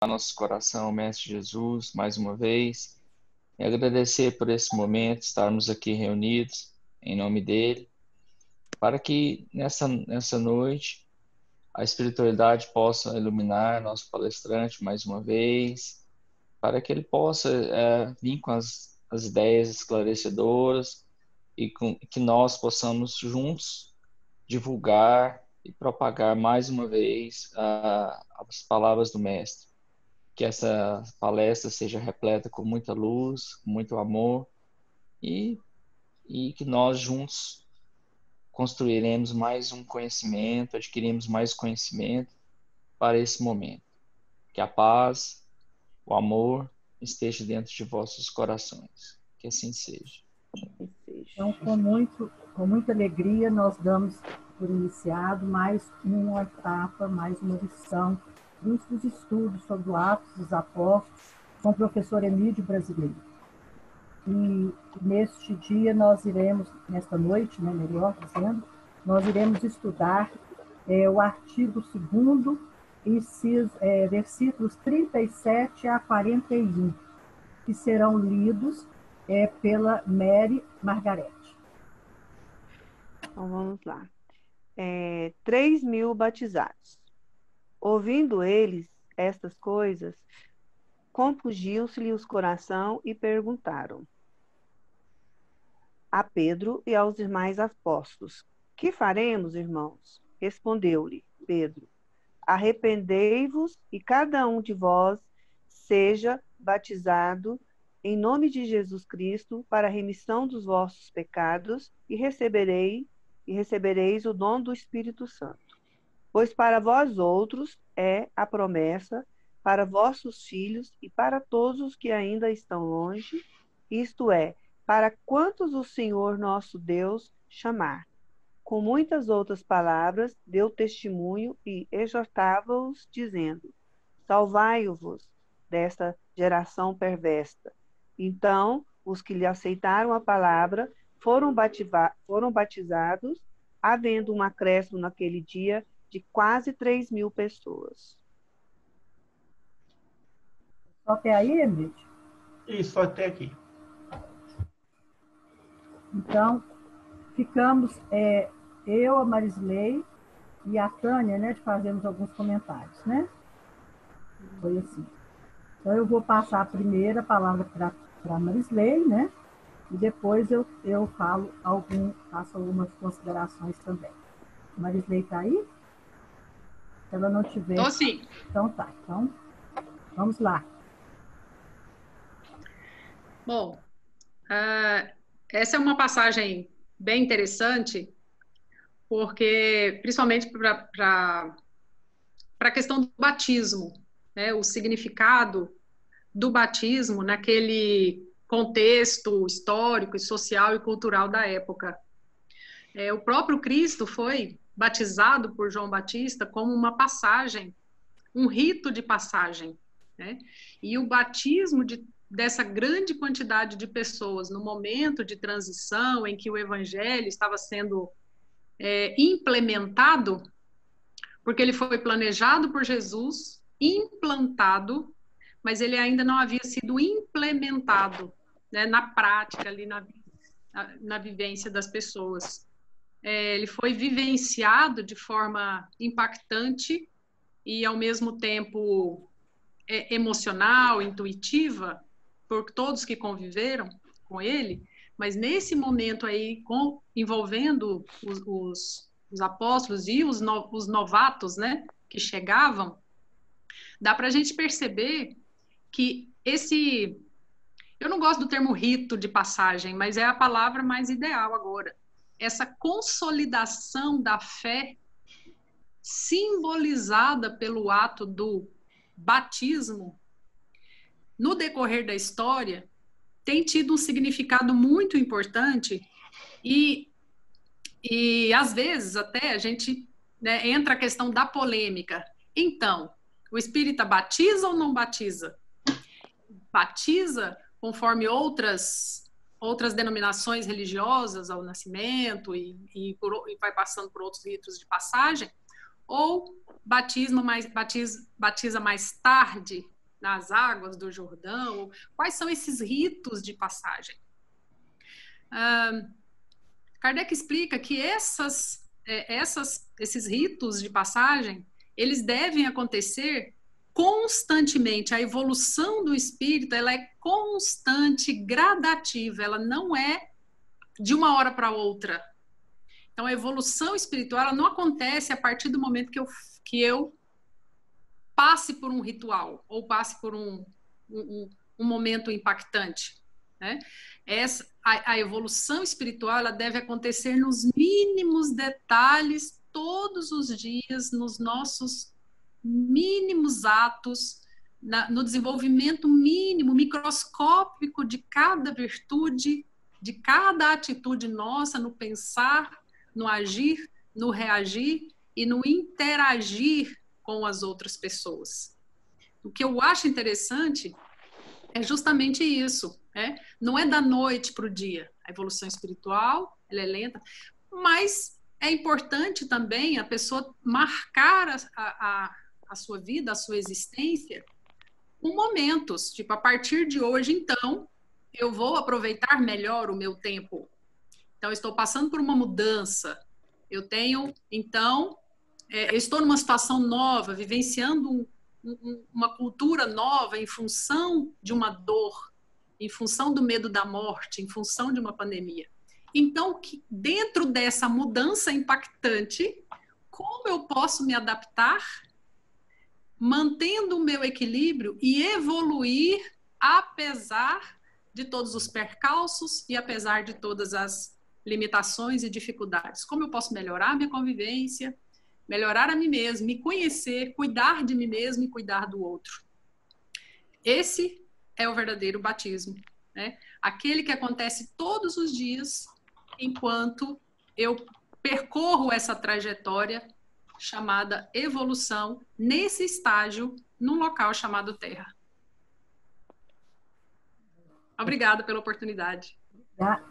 nosso coração, Mestre Jesus, mais uma vez, e agradecer por esse momento, estarmos aqui reunidos em nome dele, para que nessa noite a espiritualidade possa iluminar nosso palestrante mais uma vez, para que ele possa vir com as ideias esclarecedoras e que nós possamos juntos divulgar e propagar mais uma vez as palavras do Mestre. Que essa palestra seja repleta com muita luz, com muito amor e, e que nós juntos construiremos mais um conhecimento, adquiriremos mais conhecimento para esse momento. Que a paz, o amor esteja dentro de vossos corações. Que assim seja. Então, com muita alegria, nós damos por iniciado mais uma etapa, mais uma lição dos estudos sobre Atos dos Apóstolos com o professor Emílio Brasileiro. E neste dia nesta noite, né, melhor dizendo, nós iremos estudar o artigo 2º, versículos 37 a 41, que serão lidos pela Mary Margarete. Então, vamos lá. 3.000 batizados. Ouvindo eles estas coisas, compungiu-se-lhe os coração e perguntaram a Pedro e aos demais apóstolos: que faremos, irmãos? Respondeu-lhe Pedro: arrependei-vos e cada um de vós seja batizado em nome de Jesus Cristo para a remissão dos vossos pecados e recebereis o dom do Espírito Santo. Pois para vós outros é a promessa, para vossos filhos e para todos os que ainda estão longe, isto é, para quantos o Senhor nosso Deus chamar. Com muitas outras palavras, deu testemunho e exortava-os, dizendo: salvai-vos desta geração perversa. Então, os que lhe aceitaram a palavra foram batizados, havendo um acréscimo naquele dia de quase 3.000 pessoas. Só até aí, Emílio? Isso, até aqui. Então, ficamos, eu, a Marisley e a Tânia, né, de fazermos alguns comentários, né? Foi assim. Então, eu vou passar a primeira palavra para a Marisley, né? E depois eu faço algumas considerações também. A Marisley está aí? Se ela não tiver... Estou sim. Então tá. Então, vamos lá. Bom, essa é uma passagem bem interessante, porque, principalmente para a questão do batismo, né, o significado do batismo naquele contexto histórico, social e cultural da época. O próprio Cristo foi batizado por João Batista como uma passagem, um rito de passagem, né? E o batismo dessa grande quantidade de pessoas no momento de transição em que o evangelho estava sendo implementado, porque ele foi planejado por Jesus, implantado, mas ele ainda não havia sido implementado, né, na prática, ali na vivência das pessoas. Ele foi vivenciado de forma impactante e, ao mesmo tempo, emocional, intuitiva, por todos que conviveram com ele, mas nesse momento aí, envolvendo os apóstolos e os novatos, né, que chegavam, dá para a gente perceber que eu não gosto do termo rito de passagem, mas é a palavra mais ideal agora. Essa consolidação da fé simbolizada pelo ato do batismo, no decorrer da história, tem tido um significado muito importante e às vezes até a gente, né, entra a questão da polêmica. Então, o espírita batiza ou não batiza? Batiza conforme outras denominações religiosas ao nascimento e vai passando por outros ritos de passagem, ou batiza mais tarde nas águas do Jordão? Quais são esses ritos de passagem? Kardec explica que esses ritos de passagem, eles devem acontecer constantemente. A evolução do espírito, ela é constante, gradativa, ela não é de uma hora para outra. Então, a evolução espiritual, ela não acontece a partir do momento que eu passe por um ritual ou passe por um momento impactante, né? A evolução espiritual, ela deve acontecer nos mínimos detalhes, todos os dias, nos nossos mínimos atos, no desenvolvimento mínimo, microscópico de cada virtude, de cada atitude nossa, no pensar, no agir, no reagir e no interagir com as outras pessoas. O que eu acho interessante é justamente isso, né? Não é da noite para o dia. A evolução espiritual, ela é lenta, mas é importante também a pessoa marcar a sua vida, a sua existência, com momentos. Tipo, a partir de hoje, então, eu vou aproveitar melhor o meu tempo. Então, eu estou passando por uma mudança. Eu tenho, então, eu estou numa situação nova, vivenciando uma cultura nova em função de uma dor, em função do medo da morte, em função de uma pandemia. Então, dentro dessa mudança impactante, como eu posso me adaptar, mantendo o meu equilíbrio e evoluir apesar de todos os percalços e apesar de todas as limitações e dificuldades? Como eu posso melhorar a minha convivência, melhorar a mim mesmo, me conhecer, cuidar de mim mesmo e cuidar do outro? Esse é o verdadeiro batismo, né? Aquele que acontece todos os dias enquanto eu percorro essa trajetória chamada evolução nesse estágio num local chamado Terra. Obrigada pela oportunidade.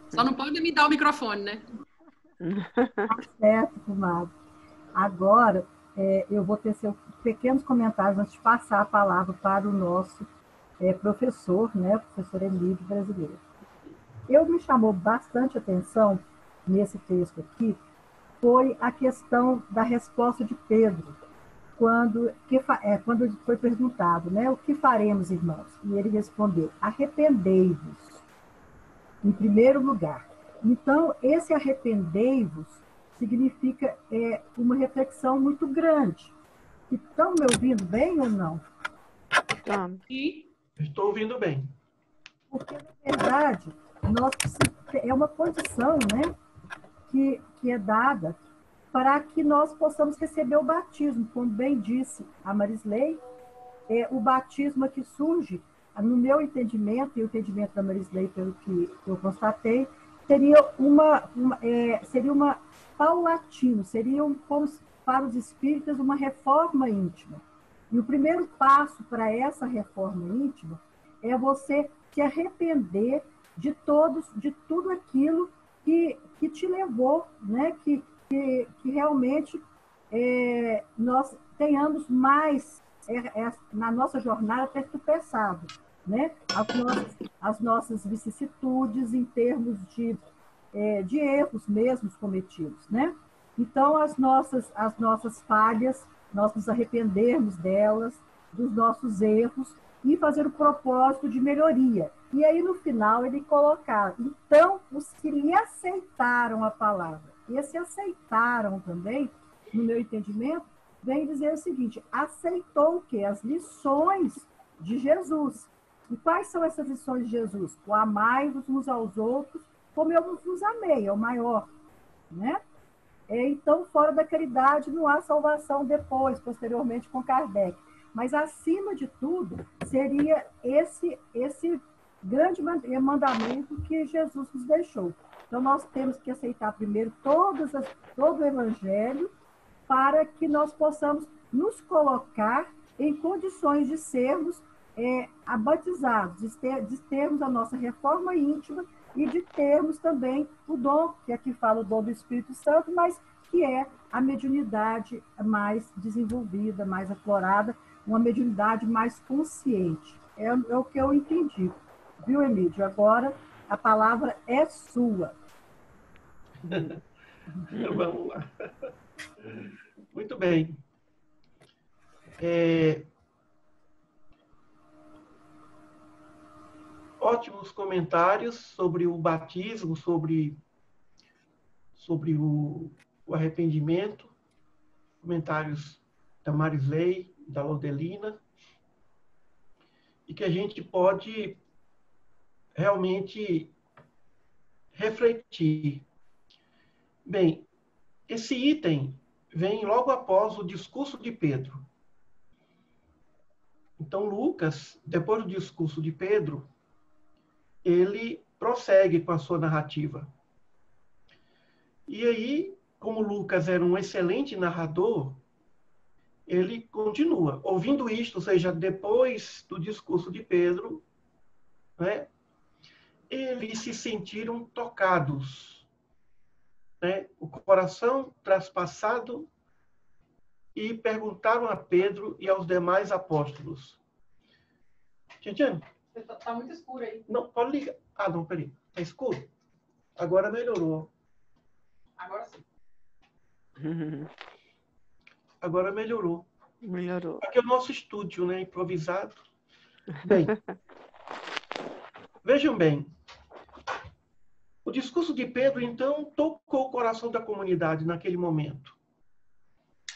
Só não pode me dar o microfone, né? Tá certo, comadre. Agora, eu vou tecer pequenos comentários antes de passar a palavra para o nosso professor, né, professor Emílio Brasileiro. Me chamou bastante atenção nesse texto aqui, foi a questão da resposta de Pedro, quando foi perguntado, né, o que faremos, irmãos? E ele respondeu, arrependei-vos, em primeiro lugar. Então, esse arrependei-vos significa uma reflexão muito grande. Estão me ouvindo bem ou não? Sim. Estou ouvindo bem. Porque, na verdade, é uma condição, né, que é dada para que nós possamos receber o batismo. Como bem disse a Marisley, o batismo que surge, no meu entendimento, e o entendimento da Marisley, pelo que eu constatei, seria uma paulatino, seria, como para os espíritas, uma reforma íntima. E o primeiro passo para essa reforma íntima é você se arrepender de tudo aquilo que te levou, né? que realmente nós tenhamos mais na nossa jornada ter tropeçado, né? As nossas vicissitudes em termos de erros mesmos cometidos, né? Então, as nossas falhas, nós nos arrependermos delas, dos nossos erros, e fazer o propósito de melhoria. E aí, no final, ele colocar, então, os que lhe aceitaram a palavra. E esse aceitaram também, no meu entendimento, vem dizer o seguinte, aceitou o quê? As lições de Jesus. E quais são essas lições de Jesus? O amai-vos uns aos outros, como eu vos amei, é o maior, né? Então, fora da caridade, não há salvação depois, posteriormente com Kardec. Mas, acima de tudo, seria esse grande mandamento que Jesus nos deixou. Então, nós temos que aceitar primeiro todo o Evangelho para que nós possamos nos colocar em condições de sermos batizados, de termos a nossa reforma íntima e de termos também o dom, que aqui fala o dom do Espírito Santo, mas que é a mediunidade mais desenvolvida, mais aflorada, uma mediunidade mais consciente. É o que eu entendi. Viu, Emílio? Agora a palavra é sua. Vamos lá. Muito bem. Ótimos comentários sobre o batismo, sobre o arrependimento. Comentários da Marisley, da Lodelina. E que a gente pode realmente refletir. Bem, esse item vem logo após o discurso de Pedro. Então, Lucas, depois do discurso de Pedro, ele prossegue com a sua narrativa. E aí, como Lucas era um excelente narrador, ele continua. Ouvindo isto, ou seja, depois do discurso de Pedro, né, eles se sentiram tocados, né, o coração traspassado, e perguntaram a Pedro e aos demais apóstolos. Tchan, Está muito escuro aí. não, pode ligar. Ah, não, peraí. Está escuro? Agora melhorou. Agora sim. Agora melhorou. Melhorou. Aqui é o nosso estúdio, né? Improvisado. Bem, vejam bem. O discurso de Pedro, então, tocou o coração da comunidade naquele momento.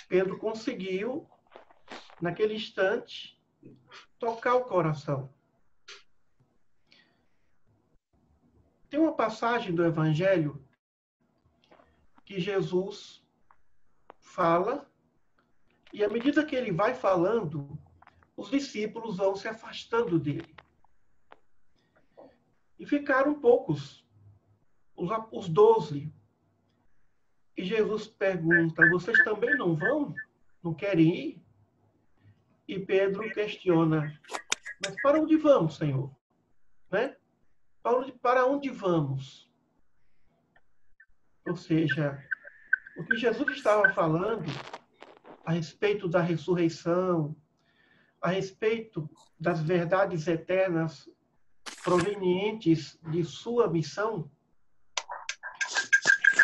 Pedro conseguiu, naquele instante, tocar o coração. Tem uma passagem do Evangelho que Jesus fala, e à medida que ele vai falando, os discípulos vão se afastando dele. E ficaram poucos, os 12. E Jesus pergunta, vocês também não vão? Não querem ir? E Pedro questiona, mas para onde vamos, Senhor? Né? Para onde vamos? Ou seja, o que Jesus estava falando a respeito da ressurreição, a respeito das verdades eternas provenientes de sua missão,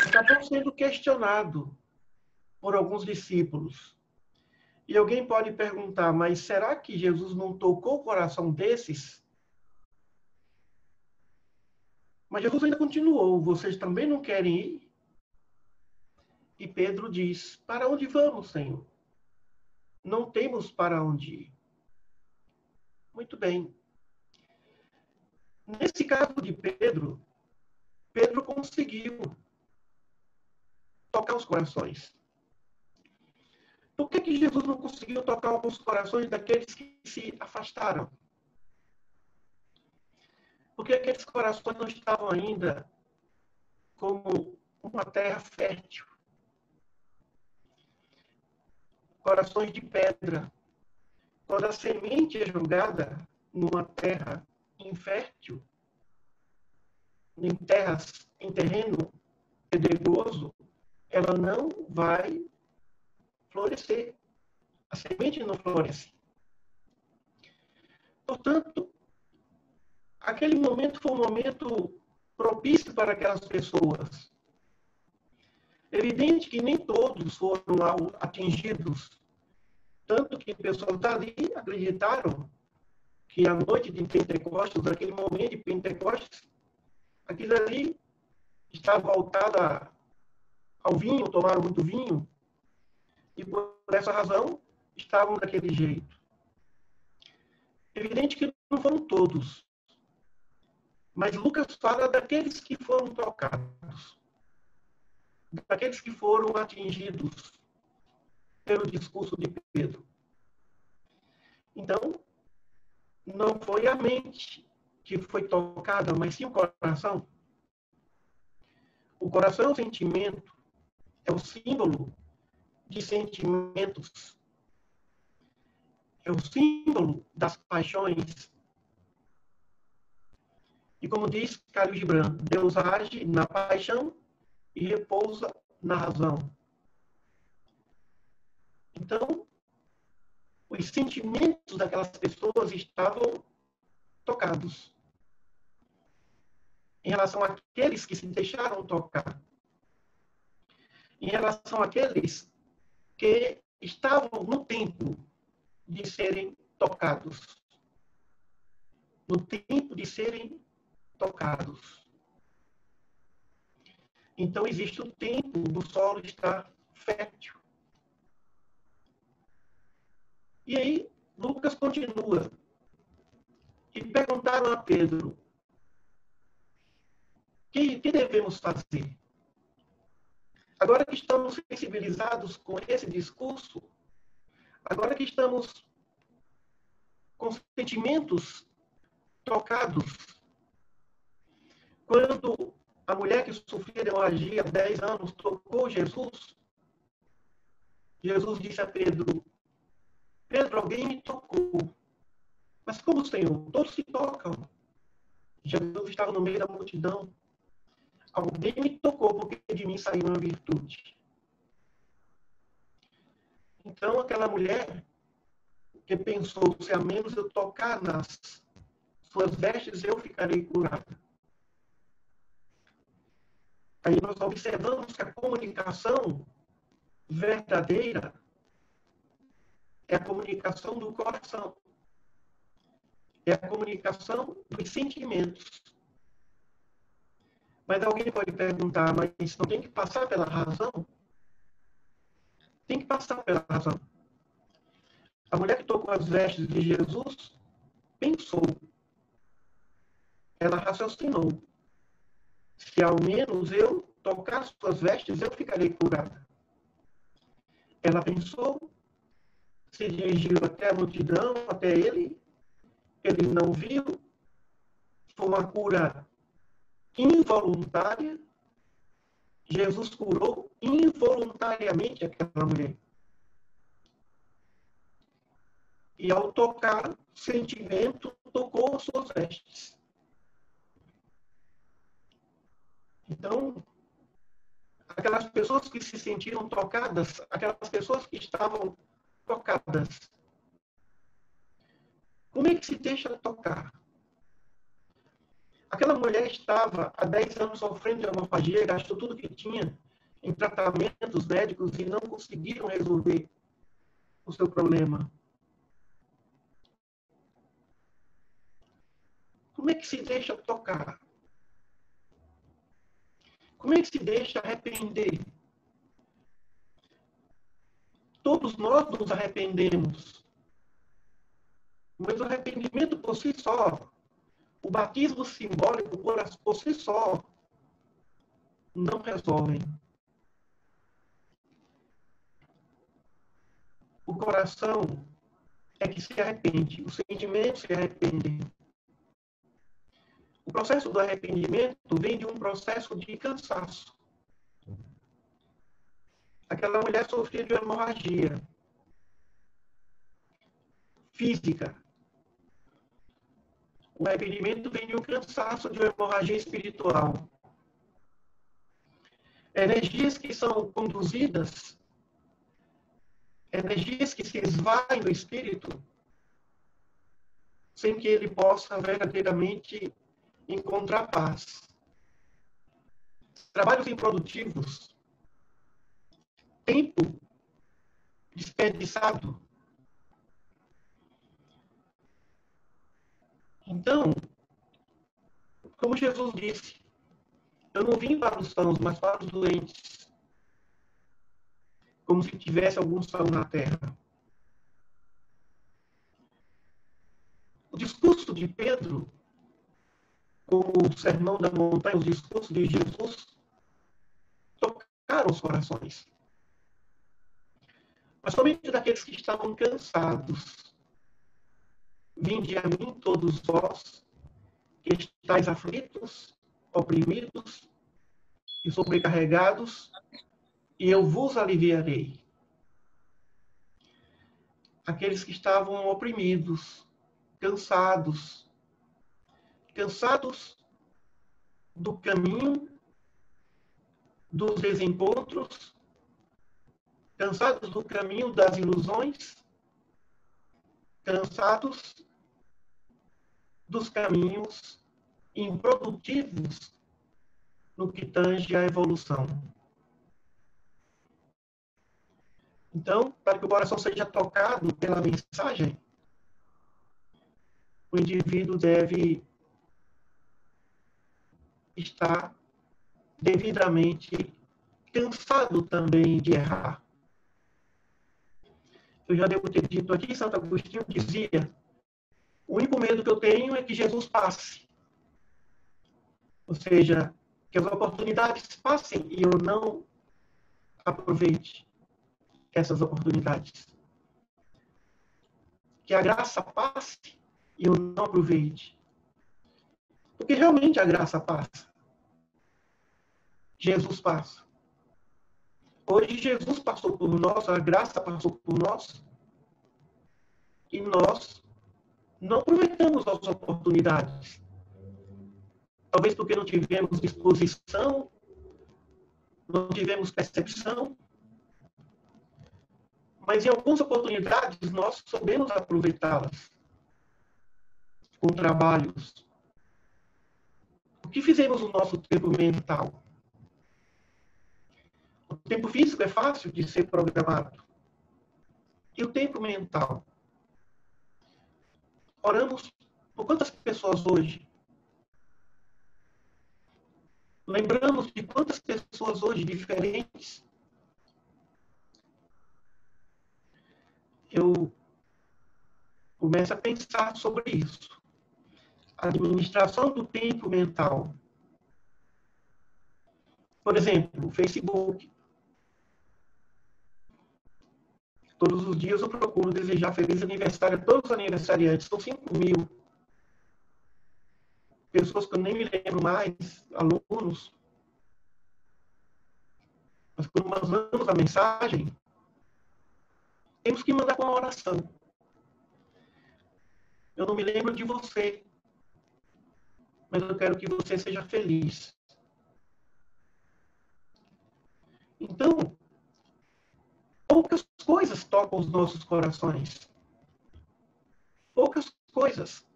acabou sendo questionado por alguns discípulos. E alguém pode perguntar, mas será que Jesus não tocou o coração desses? Mas Jesus ainda continuou, vocês também não querem ir? E Pedro diz, para onde vamos, Senhor? Não temos para onde ir. Muito bem. Nesse caso de Pedro, Pedro conseguiu tocar os corações. Por que Jesus não conseguiu tocar os corações daqueles que se afastaram? Porque aqueles corações não estavam ainda como uma terra fértil. Corações de pedra. Quando a semente é jogada numa terra infértil, em terreno pedregoso, ela não vai florescer. A semente não floresce. Portanto, aquele momento foi um momento propício para aquelas pessoas. Evidente que nem todos foram atingidos, tanto que pessoas dali acreditaram que a noite de Pentecostes, aquele momento de Pentecostes, aquilo ali estava voltado ao vinho, tomaram muito vinho, e por essa razão estavam daquele jeito. Evidente que não foram todos, mas Lucas fala daqueles que foram tocados, daqueles que foram atingidos pelo discurso de Pedro. Então, não foi a mente que foi tocada, mas sim o coração. O coração é o sentimento, é o símbolo de sentimentos, é o símbolo das paixões. E como diz Khalil Gibran, Deus age na paixão e repousa na razão. Então, os sentimentos daquelas pessoas estavam tocados. Em relação àqueles que se deixaram tocar. Em relação àqueles que estavam no tempo de serem tocados. No tempo de serem tocados. Então, existe o tempo do solo estar fértil. E aí, Lucas continua. E perguntaram a Pedro, o que devemos fazer? Agora que estamos sensibilizados com esse discurso, agora que estamos com sentimentos tocados, quando a mulher que sofria de hemorragia há 10 anos tocou Jesus, Jesus disse a Pedro, Pedro, alguém me tocou. Mas como, Senhor? Todos se tocam. Jesus estava no meio da multidão. Alguém me tocou porque de mim saiu uma virtude. Então, aquela mulher que pensou, se a menos eu tocar nas suas vestes, eu ficarei curada. Aí nós observamos que a comunicação verdadeira é a comunicação do coração. É a comunicação dos sentimentos. Mas alguém pode perguntar, mas não tem que passar pela razão? Tem que passar pela razão. A mulher que tocou as vestes de Jesus pensou. Ela raciocinou. Se ao menos eu tocar suas vestes, eu ficarei curada. Ela pensou, se dirigiu até a multidão, até ele. Ele não viu. Foi uma cura involuntária. Jesus curou involuntariamente aquela mulher. E ao tocar, o sentimento tocou as suas vestes. Então, aquelas pessoas que se sentiram tocadas, aquelas pessoas que estavam tocadas, como é que se deixa tocar? Aquela mulher estava há 10 anos sofrendo de hemorragia, gastou tudo que tinha em tratamentos médicos e não conseguiram resolver o seu problema. Como é que se deixa tocar? Como é que se deixa arrepender? Todos nós nos arrependemos. Mas o arrependimento por si só, o batismo simbólico por si só, não resolvem. O coração é que se arrepende, os sentimentos se arrependem. O processo do arrependimento vem de um processo de cansaço. Aquela mulher sofria de hemorragia física. O arrependimento vem de um cansaço, de uma hemorragia espiritual. Energias que são conduzidas, energias que se esvaem do espírito, sem que ele possa verdadeiramente encontrar paz. Trabalhos improdutivos, tempo desperdiçado. Então, como Jesus disse, eu não vim para os sãos, mas para os doentes. Como se tivesse algum são na terra. O discurso de Pedro, como o Sermão da Montanha, os discursos de Jesus, tocaram os corações. Mas somente daqueles que estavam cansados. Vinde a mim todos vós, que estáis aflitos, oprimidos e sobrecarregados, e eu vos aliviarei. Aqueles que estavam oprimidos, cansados do caminho, dos desencontros, cansados do caminho das ilusões, cansados dos caminhos improdutivos no que tange à evolução. Então, para que o coração seja tocado pela mensagem, o indivíduo deve estar devidamente cansado também de errar. Eu já devo ter dito aqui, Santo Agostinho dizia: o único medo que eu tenho é que Jesus passe. Ou seja, que as oportunidades passem e eu não aproveite essas oportunidades. Que a graça passe e eu não aproveite. Porque realmente a graça passa. Jesus passa. Hoje Jesus passou por nós, a graça passou por nós, e nós não aproveitamos as oportunidades. Talvez porque não tivemos disposição, não tivemos percepção, mas em algumas oportunidades nós soubemos aproveitá-las com trabalhos. O que fizemos no nosso tempo mental? O tempo físico é fácil de ser programado. E o tempo mental? Oramos por quantas pessoas hoje? Lembramos de quantas pessoas hoje diferentes? Eu começo a pensar sobre isso. A administração do tempo mental. Por exemplo, o Facebook. Todos os dias eu procuro desejar feliz aniversário a todos os aniversariantes. São 5.000 pessoas que eu nem me lembro mais, alunos. Mas quando mandamos a mensagem, temos que mandar com uma oração. Eu não me lembro de você, mas eu quero que você seja feliz. Então, poucas coisas tocam os nossos corações. Poucas coisas.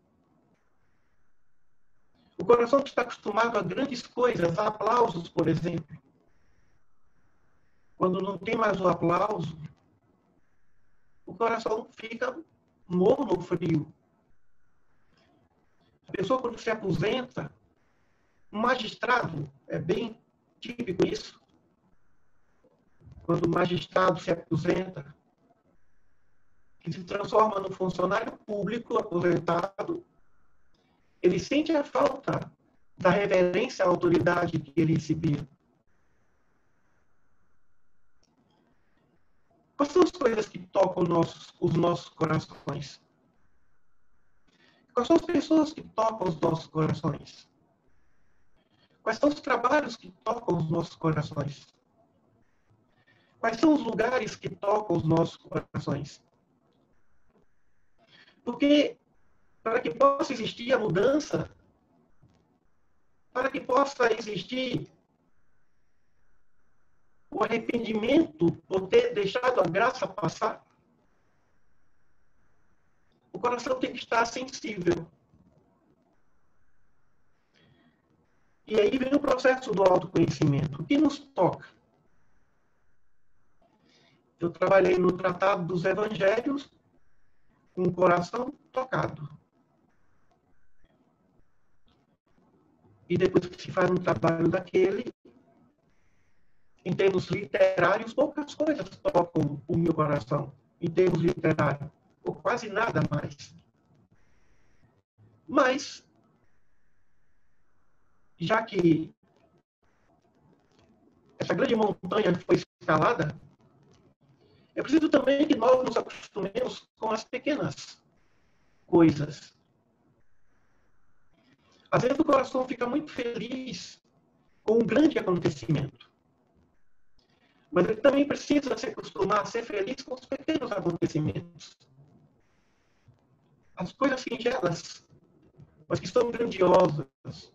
O coração que está acostumado a grandes coisas, a aplausos, por exemplo. Quando não tem mais o aplauso, o coração fica morno, frio. A pessoa, quando se aposenta, um magistrado, é bem típico isso. Quando o magistrado se aposenta, que se transforma num funcionário público aposentado, ele sente a falta da reverência à autoridade que ele recebia. Quais são as coisas que tocam os nossos corações? Quais são as pessoas que tocam os nossos corações? Quais são os trabalhos que tocam os nossos corações? Quais são os lugares que tocam os nossos corações? Porque para que possa existir a mudança, para que possa existir o arrependimento por ter deixado a graça passar, o coração tem que estar sensível. E aí vem o processo do autoconhecimento. O que nos toca? Eu trabalhei no Tratado dos Evangelhos com o coração tocado. E depois que se faz um trabalho daquele, em termos literários, poucas coisas tocam o meu coração, em termos literários, ou quase nada mais. Mas, já que essa grande montanha foi escalada, é preciso também que nós nos acostumemos com as pequenas coisas. Às vezes o coração fica muito feliz com um grande acontecimento. Mas ele também precisa se acostumar a ser feliz com os pequenos acontecimentos. As coisas singelas, mas que são grandiosas.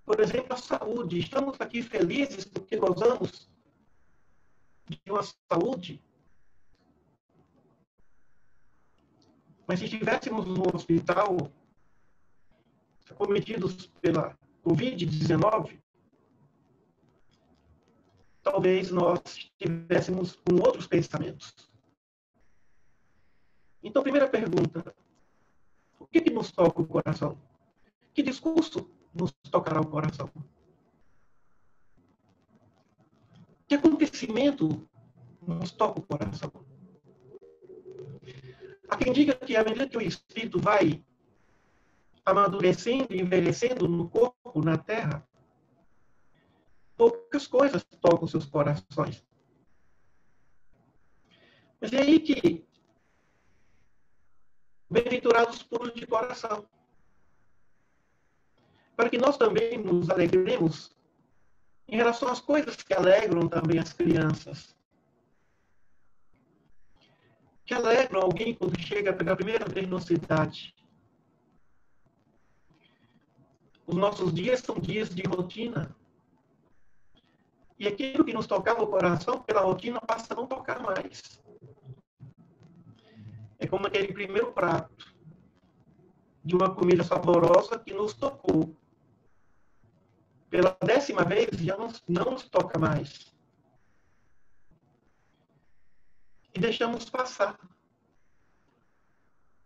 Por exemplo, a saúde. Estamos aqui felizes porque gozamos de uma saúde, mas se estivéssemos no hospital, acometidos pela Covid-19, talvez nós estivéssemos com outros pensamentos. Então, primeira pergunta: o que nos toca o coração? Que discurso nos tocará o coração? Que acontecimento nos toca o coração? Há quem diga que à medida que o espírito vai amadurecendo e envelhecendo no corpo, na terra, poucas coisas tocam seus corações. Mas é aí que bem-aventurados puros de coração, para que nós também nos alegremos em relação às coisas que alegram também as crianças. Que alegram alguém quando chega pela primeira vez na cidade. Os nossos dias são dias de rotina. E aquilo que nos tocava o coração, pela rotina, passa a não tocar mais. É como aquele primeiro prato de uma comida saborosa que nos tocou. Pela 10ª vez, já não nos toca mais. E deixamos passar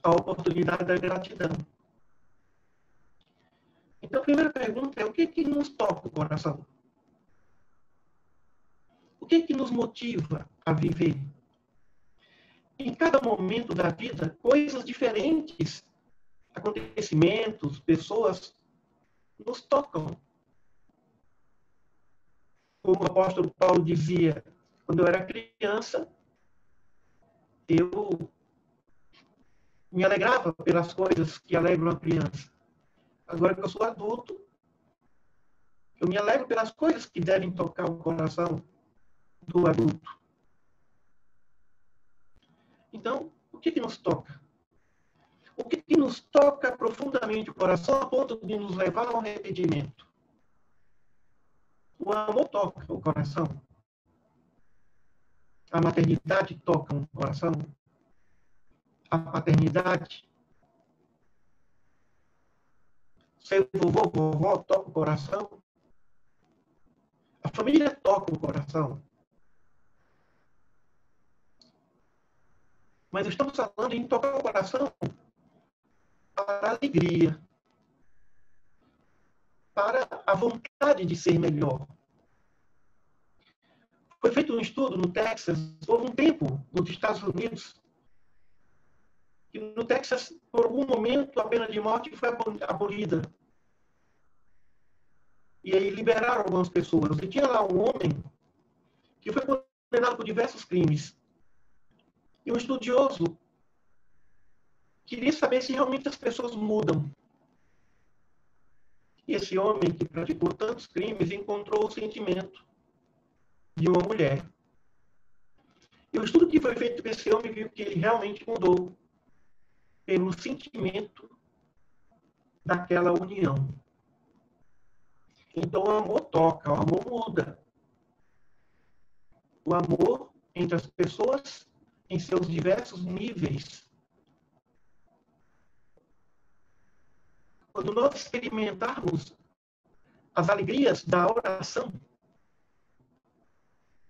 a oportunidade da gratidão. Então, a primeira pergunta é: o que nos toca o coração? O que nos motiva a viver? Em cada momento da vida, coisas diferentes, acontecimentos, pessoas, nos tocam. Como o apóstolo Paulo dizia, quando eu era criança, eu me alegrava pelas coisas que alegram a criança. Agora que eu sou adulto, eu me alegro pelas coisas que devem tocar o coração do adulto. Então, o que nos toca? O que nos toca profundamente o coração a ponto de nos levar ao arrependimento? O amor toca o coração. A maternidade toca o coração. A paternidade. Ser vovô, vovó toca o coração. A família toca o coração. Mas estamos falando em tocar o coração para a alegria, para a vontade de ser melhor. Foi feito um estudo no Texas, houve um tempo nos Estados Unidos, que no Texas, por algum momento, a pena de morte foi abolida. E aí liberaram algumas pessoas. E tinha lá um homem que foi condenado por diversos crimes. E um estudioso queria saber se realmente as pessoas mudam. E esse homem que praticou tantos crimes encontrou o sentimento de uma mulher. E o estudo que foi feito com esse homem viu que ele realmente mudou pelo sentimento daquela união. Então o amor toca, o amor muda. O amor entre as pessoas em seus diversos níveis. Quando nós experimentarmos as alegrias da oração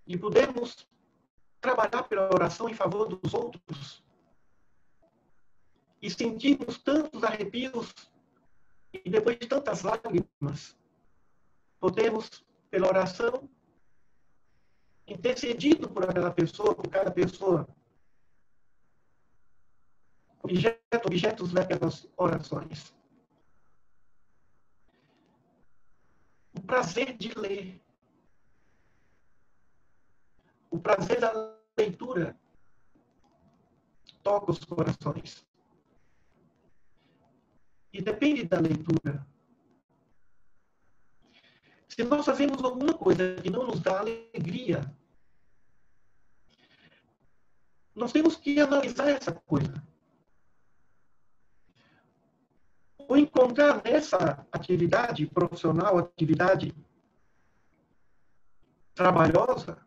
e pudermos trabalhar pela oração em favor dos outros e sentirmos tantos arrepios e depois tantas lágrimas, podemos, pela oração, intercedido por aquela pessoa, por cada pessoa, objetos daquelas orações. O prazer de ler. O prazer da leitura toca os corações. E depende da leitura. Se nós fazemos alguma coisa que não nos dá alegria, nós temos que analisar essa coisa. Ou encontrar nessa atividade profissional, atividade trabalhosa,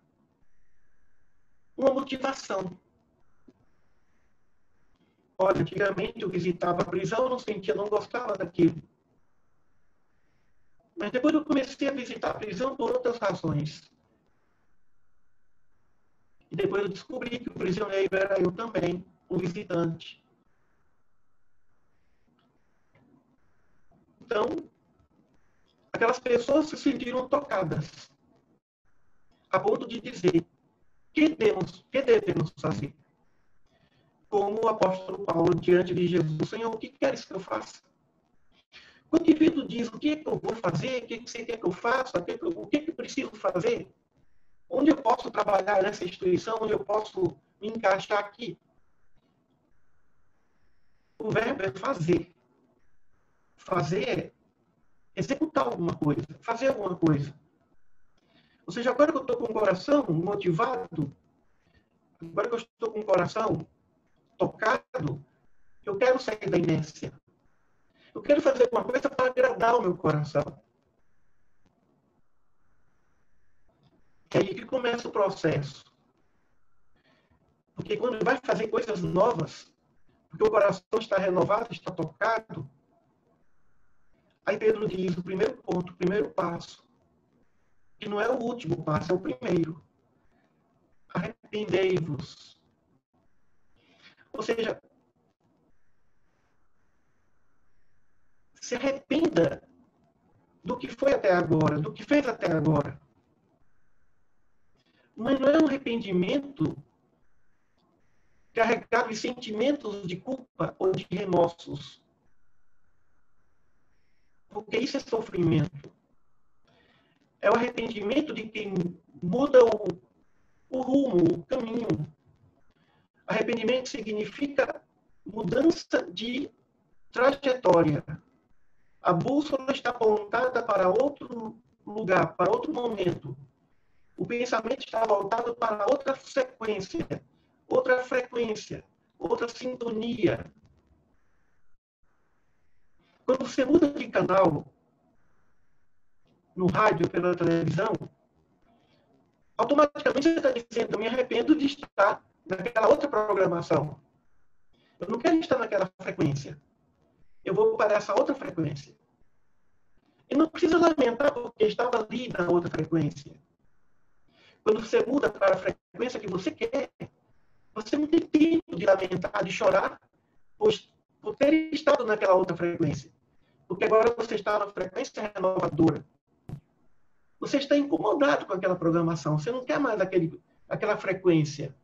uma motivação. Olha, antigamente eu visitava a prisão, eu não sentia, não gostava daquilo. Mas depois eu comecei a visitar a prisão por outras razões. E depois eu descobri que o prisioneiro era eu também, o visitante. Então, aquelas pessoas se sentiram tocadas, a ponto de dizer: que devemos fazer? Como o apóstolo Paulo diante de Jesus: Senhor, o que queres que eu faça? O indivíduo diz: o que é que eu vou fazer? O que você quer que eu faça? O que é que eu preciso fazer? Onde eu posso trabalhar nessa instituição? Onde eu posso me encaixar aqui? O verbo é fazer. Fazer é executar alguma coisa, fazer alguma coisa. Ou seja, agora que eu estou com o coração motivado, agora que eu estou com o coração tocado, eu quero sair da inércia. Eu quero fazer alguma coisa para agradar o meu coração. É aí que começa o processo. Porque quando vai fazer coisas novas, porque o coração está renovado, está tocado, aí Pedro diz o primeiro ponto, o primeiro passo, que não é o último passo, é o primeiro. Arrependei-vos. Ou seja, se arrependa do que foi até agora, do que fez até agora. Mas não é um arrependimento carregado de sentimentos de culpa ou de remorsos. Porque isso é sofrimento. É o arrependimento de quem muda o rumo, o caminho. Arrependimento significa mudança de trajetória. A bússola está apontada para outro lugar, para outro momento. O pensamento está voltado para outra sequência, outra frequência, outra sintonia. Quando você muda de canal, no rádio, pela televisão, automaticamente você está dizendo: eu me arrependo de estar naquela outra programação. Eu não quero estar naquela frequência. Eu vou para essa outra frequência. E não precisa lamentar porque estava ali na outra frequência. Quando você muda para a frequência que você quer, você não tem tempo de lamentar, de chorar, por ter estado naquela outra frequência. Porque agora você está na frequência renovadora. Você está incomodado com aquela programação. Você não quer mais aquela frequência.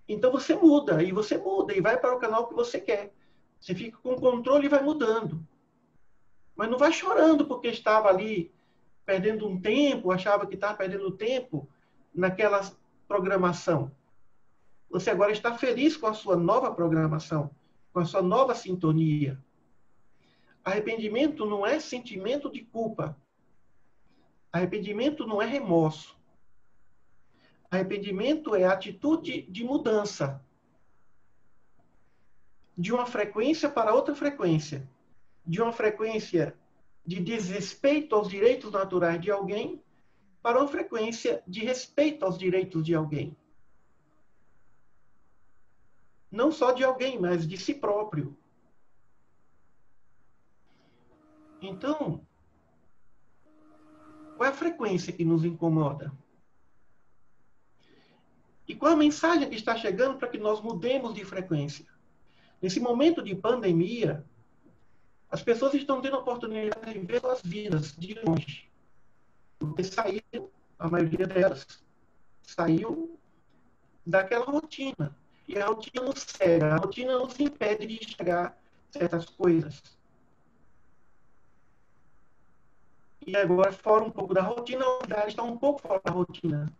Então você muda, e vai para o canal que você quer. Você fica com o controle e vai mudando. Mas não vai chorando porque estava ali perdendo um tempo, achava que estava perdendo tempo naquela programação. Você agora está feliz com a sua nova programação, com a sua nova sintonia. Arrependimento não é sentimento de culpa. Arrependimento não é remorso. Arrependimento é atitude de mudança. De uma frequência para outra frequência. De uma frequência de desrespeito aos direitos naturais de alguém para uma frequência de respeito aos direitos de alguém. Não só de alguém, mas de si próprio. Então, qual é a frequência que nos incomoda? E qual a mensagem que está chegando para que nós mudemos de frequência? Nesse momento de pandemia, as pessoas estão tendo a oportunidade de ver suas vidas de longe. Porque saíram, a maioria delas, saiu daquela rotina. E a rotina nos cega, a rotina nos impede de enxergar certas coisas. E agora, fora um pouco da rotina, a humanidade está um pouco fora da rotina.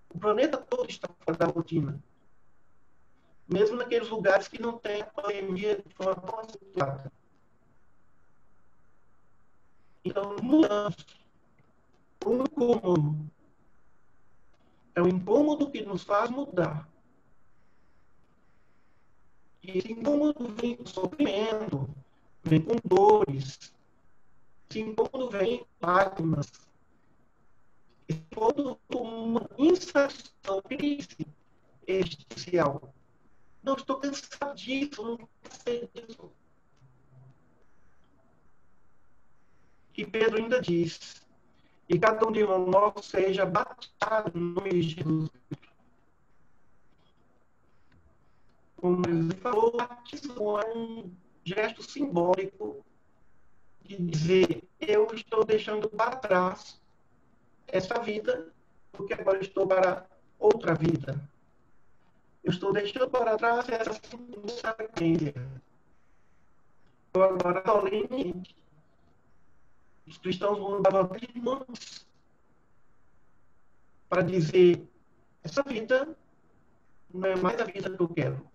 O planeta todo está fora da rotina. Mesmo naqueles lugares que não tem a pandemia de forma tão acentuada. Então, mudamos. O incômodo. É o incômodo que nos faz mudar. E esse incômodo vem com sofrimento, vem com dores. Esse incômodo vem com lágrimas. Todo uma insatisfação, crise existencial. Não, estou cansado disso, não quero ser disso. E Pedro ainda diz, e cada um de nós seja batizado no nome de Jesus. Como ele falou, o batismo é um gesto simbólico de dizer, eu estou deixando para trás essa vida, porque agora estou para outra vida. Eu estou deixando para trás essa sacrifício. Eu agora, solenemente, os cristãos vão dar de mãos para dizer, essa vida não é mais a vida que eu quero.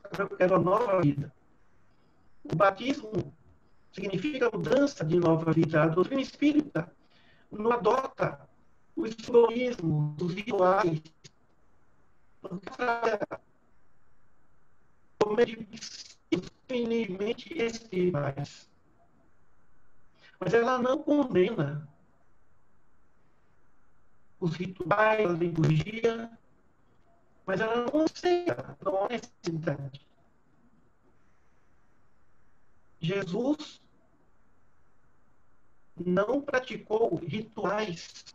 Agora eu quero a nova vida. O batismo significa mudança de nova vida. A doutrina espírita não adota o simbolismo dos rituais, infelizmente espirituais. Mas ela não condena os rituais, a liturgia, mas ela não aceita, não há necessidade. Jesus não praticou rituais,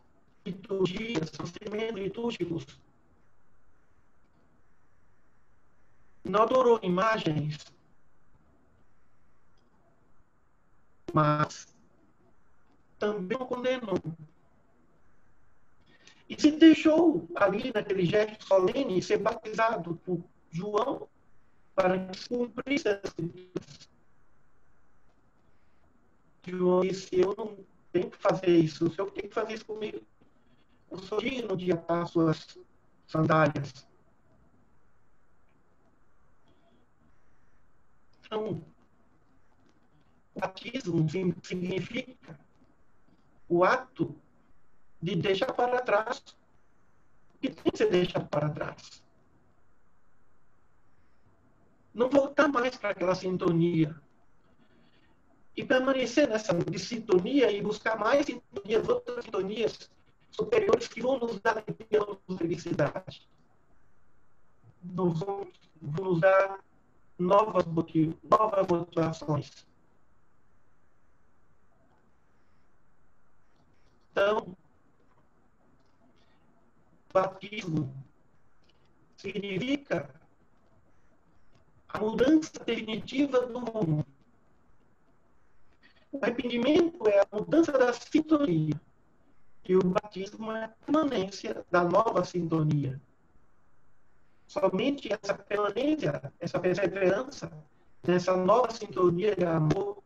liturgias, procedimentos litúrgicos. Não adorou imagens, mas também não condenou. E se deixou ali naquele gesto solene ser batizado por João para que cumprisse as escrituras. João disse, eu não tenho que fazer isso, o Senhor tem que fazer isso comigo. Eu sou digno de atar suas sandálias. Então, o batismo significa o ato de deixar para trás o que tem que ser deixado para trás. Não voltar mais para aquela sintonia. E permanecer nessa de sintonia e buscar mais sintonias, outras sintonias superiores que vão nos dar felicidade. Vão nos dar novas motivações. Então, batismo significa a mudança definitiva do rumo. O arrependimento é a mudança da sintonia. E o batismo é a permanência da nova sintonia. Somente essa permanência, essa perseverança, nessa nova sintonia de amor,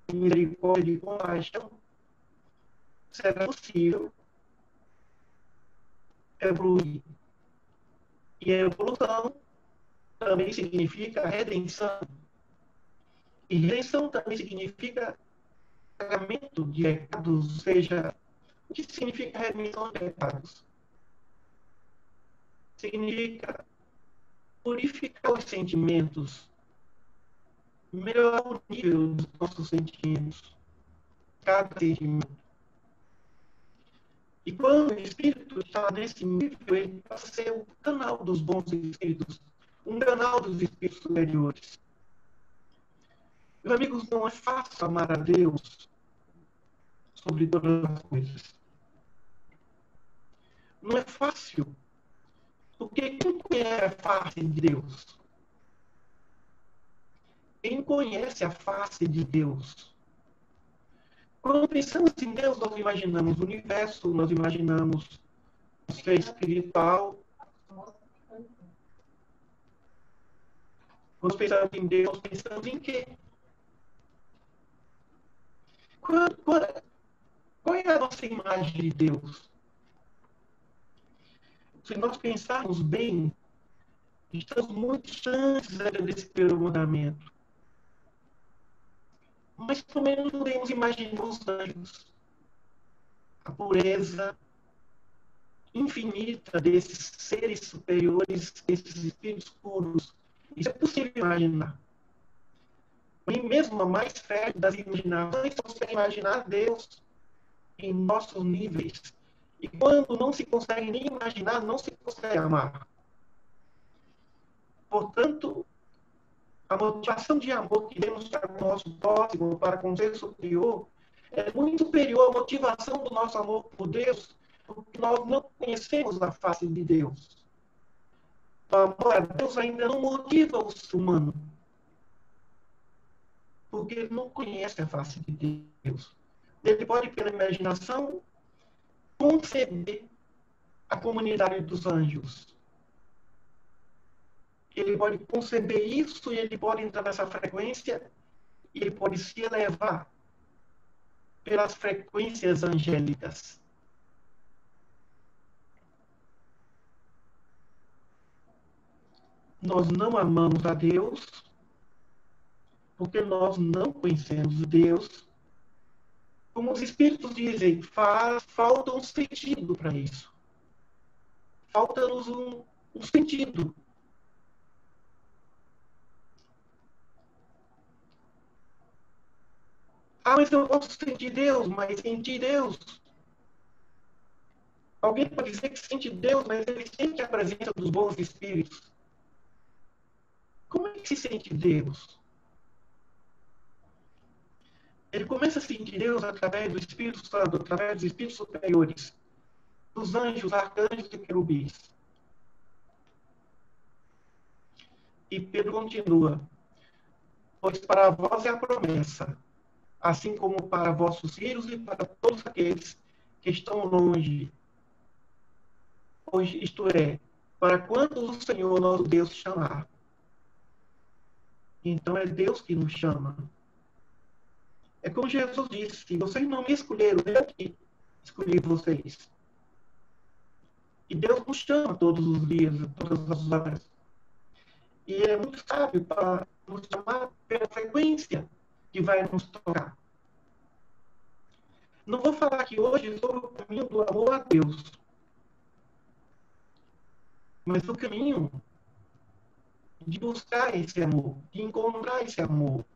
de misericórdia e de compaixão, será possível evoluir. E a evolução também significa redenção. E redenção também significa pagamento de pecados, ou seja, o que significa remissão de pecados? Significa purificar os sentimentos, melhorar o nível dos nossos sentimentos, cada sentimento. E quando o espírito está nesse nível, ele passa a ser o canal dos bons espíritos, um canal dos espíritos superiores. Meus amigos, não é fácil amar a Deus sobre todas as coisas. Não é fácil, porque quem conhece a face de Deus? Quem conhece a face de Deus? Quando pensamos em Deus, nós imaginamos o universo, nós imaginamos o ser espiritual. Quando pensamos em Deus, pensamos em quê? Qual é a nossa imagem de Deus? Se nós pensarmos bem, estamos muito distantes desse primeiro mandamento. Mas também não podemos imaginar os anjos, a pureza infinita desses seres superiores, desses espíritos puros. Isso é possível imaginar. E mesmo a mais fértil das imaginações, você imaginar Deus em nossos níveis, E quando não se consegue nem imaginar, não se consegue amar. Portanto, a motivação de amor que temos para o nosso próximo, para com o ser superior, é muito superior à motivação do nosso amor por Deus, porque nós não conhecemos a face de Deus. O amor a Deus ainda não motiva o ser humano, porque ele não conhece a face de Deus. Ele pode, pela imaginação, conceber a comunidade dos anjos. Ele pode conceber isso e ele pode entrar nessa frequência e ele pode se elevar pelas frequências angélicas. Nós não amamos a Deus porque nós não conhecemos Deus. Como os Espíritos dizem, falta um sentido para isso. Falta-nos um sentido. Ah, mas eu não posso sentir Deus, mas sentir Deus. Alguém pode dizer que sente Deus, mas ele sente a presença dos bons espíritos. Como é que se sente Deus? Ele começa a sentir Deus através do Espírito Santo, através dos espíritos superiores, dos anjos, arcanjos e querubins. E Pedro continua: pois para vós é a promessa, assim como para vossos filhos e para todos aqueles que estão longe. Pois, isto é, para quantos o Senhor nosso Deus chamar. Então é Deus que nos chama. É como Jesus disse: vocês não me escolheram, eu que escolhi vocês. E Deus nos chama todos os dias, todas as horas. E Ele é muito sábio para nos chamar pela frequência que vai nos tocar. Não vou falar aqui hoje sobre o caminho do amor a Deus, mas o caminho de buscar esse amor, de encontrar esse amor,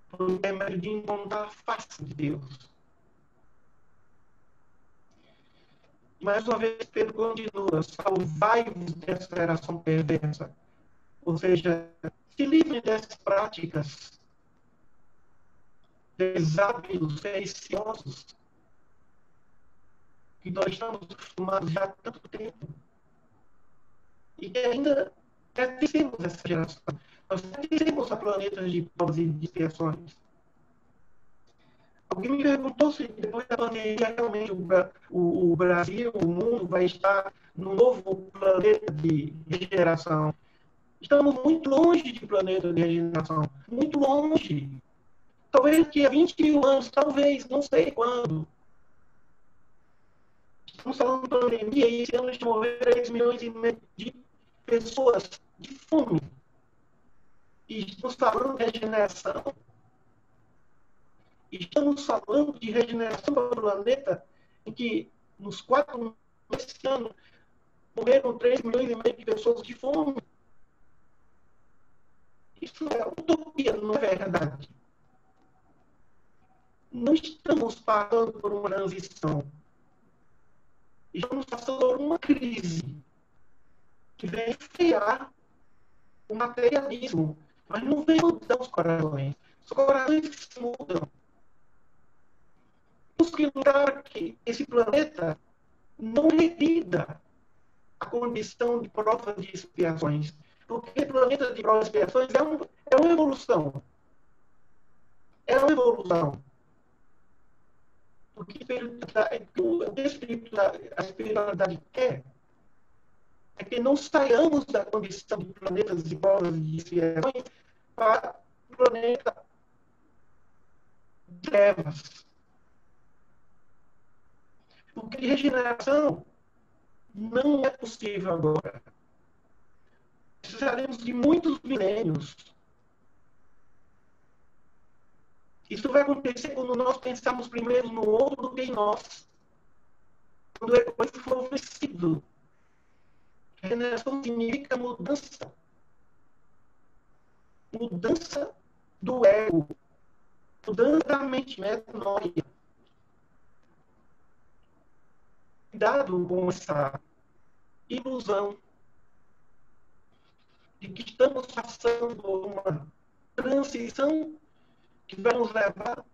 por meio de encontrar a face de Deus. Mais uma vez, Pedro continua: salvai-vos dessa geração perversa. Ou seja, se livrem dessas práticas, desses hábitos perniciosos que nós estamos acostumados já há tanto tempo. E que ainda pertencemos a essa geração. Nós pertencemos a planetas de provas e de expiações. Alguém me perguntou se depois da pandemia realmente o Brasil, o mundo, vai estar num novo planeta de regeneração. Estamos muito longe de planeta de regeneração. Muito longe. Talvez daqui a 21 anos, talvez, não sei quando. Estamos falando de pandemia e esse ano estamos morrendo 3 milhões e meio de pessoas de fome. E estamos falando de regeneração. Estamos falando de regeneração para o planeta em que, nos 4 meses desse ano, morreram 3 milhões e meio de pessoas de fome. Isso é utopia, não é verdade? Não estamos passando por uma transição. Estamos passando por uma crise que vem frear o materialismo, mas não vem mudar os corações. Os corações que se mudam. Temos que lutar para que esse planeta não regrida a condição de provas de expiações. Porque o planeta de provas de expiações é uma evolução. É uma evolução. O que a espiritualidade quer é que não saiamos da condição de planetas de provas de expiações para o planeta de trevas. Porque regeneração não é possível agora. Precisaremos de muitos milênios. Isso vai acontecer quando nós pensarmos primeiro no outro do que em nós. Quando isso for oferecido. Regeneração significa mudança. Mudança do ego. Mudança da mente, metanoia. cuidado com essa ilusão de que estamos passando por uma transição que vai nos levar,